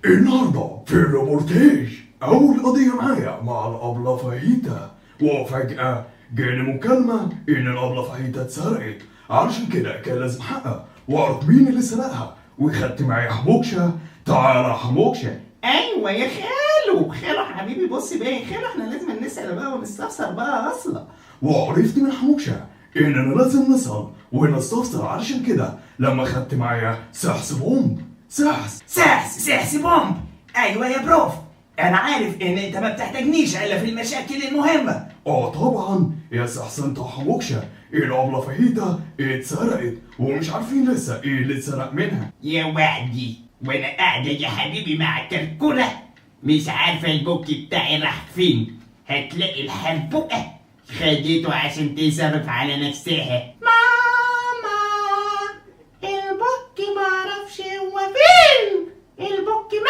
النهارده في الريبورتاج أول قضية معايا مع الأبلة فاهيتا، وفجأة جاني مكالمة إن الأبلة فاهيتا اتسرقت، علشان كده كان لازم أحقق وأعرف مين اللي سرقها، وخدت معايا حموكشة. تعالى يا حموكشة. ايوه يا خالو حبيبي، بص بقى يا خالو، احنا لازم نسال بقى ونستفسر بقى اصلا. وعرفت من حموكشة إننا لازم نسأل ونستفسر، علشان كده لما خدت معايا سحس بومب. سحس بومب. ايوه يا بروف، انا عارف ان انت ما بتحتاجنيش الا في المشاكل المهمه. طبعا يا سحس انت وحموكشة، الأبلة فاهيتا اتسرقت ومش عارفين لسه ايه اللي اتسرق منها. يا وعدي، وانا قاعده يا حبيبي مع كركوره مش عارفه البوك بتاعي راح فين. هتلاقي الحنبقه خدته عشان تصرف على نفسها.